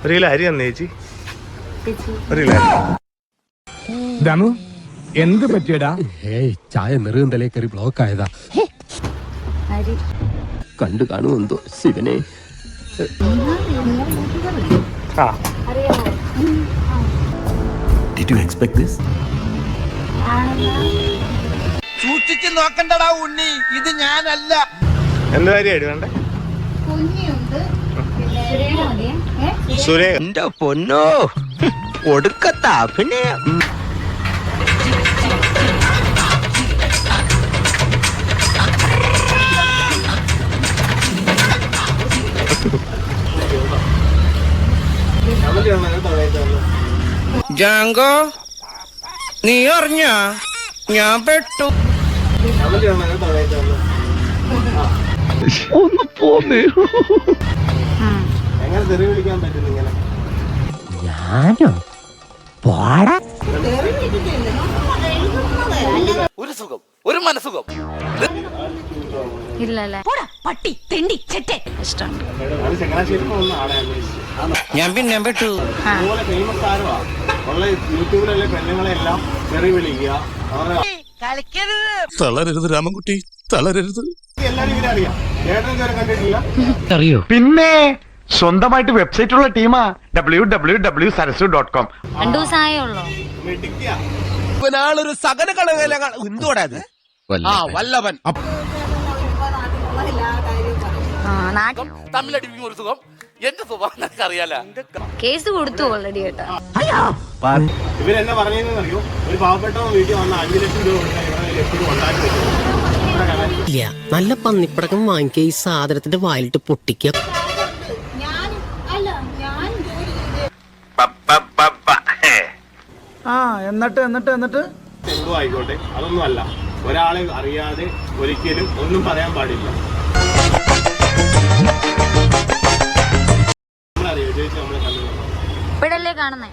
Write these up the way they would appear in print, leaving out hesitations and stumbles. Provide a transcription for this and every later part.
ഒരു കിലോ അരി തന്നെ ചേച്ചി, ഒരു കിലോ ദമു എന്ത് പറ്റിയടാ? ഏയ് ചായ നെറുകന്തലേ കയറി ബ്ലോക്ക് ആയതാ. കണ്ടു കാണുമെന്തോ ശിവനെ. Did you expect this? സൂക്ഷിച്ച് നോക്കണ്ടടാ ഉണ്ണി, ഇത് ഞാനല്ല. എന്ത് കാര്യമായിട്ട് വേണ്ടേ? സുരേഖ. എന്റെ പൊന്നോ, ഒടുക്കത്ത അഭിനയം. ജാങ്കോ, നീ അറിഞ്ഞ ഞാൻ പെട്ടു. ഒന്ന് പോന്നേ. എങ്ങനെ തെറി വിളിക്കാൻ പറ്റുന്നു ഇങ്ങനെ? ഞാനോ പോടാ. ഒരു സുഖം, ഒരു മനസുഖം. പട്ടി തെണ്ടി ചെറ്റെ ഇഷ്ടം. അത് ചങ്ങനാശ്ശേരി ഒന്ന് ആളെ അന്വേഷിച്ചു. ഞാൻ പിന്നെ പെട്ടു. അതുപോലെ ഫേമസ് ആരുവാ ഉള്ള യൂട്യൂബിലെ പെണ്ണുങ്ങളെല്ലാം തെറി വിളിക്കുക. തളരരുത് രാമൻകുട്ടി, തളരരുത്. എല്ലാരും ഇങ്ങനെ അറിയാം. ചേട്ടൻ ഇതുവരെ കണ്ടിട്ടില്ല. അറിയോ? പിന്നെ സ്വന്തമായിട്ട് വെബ്സൈറ്റ് ഉള്ള ടീമാ www.sarasu.com. 2 ദിവസമായേ ഉള്ളൂ. മെഡിക്കുക. ഇവനാളൊരു സകല കളകല എന്തോടാ ഇത്? വല്ലവൻ തമ്മിലടിപ്പിക്കും ഒരു സുഖം. എന്റെ സ്വഭാവം നിനക്ക് അറിയാലോ. കേസ് കൊടുത്തു ഓൾറെഡി കേട്ടാ. ഇവരെന്നെ പറഞ്ഞതെന്ന് അറിയോ, ഒരു പാവപ്പെട്ട വീട്ടിൽ വന്ന 5 ലക്ഷം രൂപ കൊടുത്താൽ എപ്പോഴും ഉണ്ടാക്കി വെക്കും. ഇല്ല, നല്ല പന്നിപ്പടക്കം വാങ്ങിക്കുക, ഈ സാധനത്തിന്റെ വായിലിട്ട് പൊട്ടിക്കുക. എന്നിട്ട് എന്തോ ആയിക്കോട്ടെ, അതൊന്നും അല്ല. ഒരാളെ അറിയാതെ ഒരിക്കലും ഒന്നും പറയാൻ പാടില്ല. നമ്മളറിയോ ചേച്ചി, നമ്മളെ കണ്ടിട്ടുണ്ടോ? ഇപ്പോഴല്ലേ കാണുന്നേ.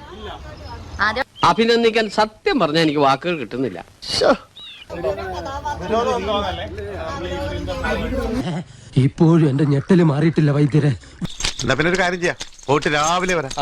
ആദ്യം അഭിനന്ദിക്കാൻ സത്യം പറഞ്ഞാൽ എനിക്ക് വാക്കുകൾ കിട്ടുന്നില്ല. വിരോധം എന്തോന്നല്ലേ? ഇപ്പോഴും എന്റെ ഞെട്ടല് മാറിയിട്ടില്ല വൈദ്യരെ. എന്നാ പിന്നെ ഒരു കാര്യം ചെയ്യാം, പോയിട്ട് രാവിലെ വരാം.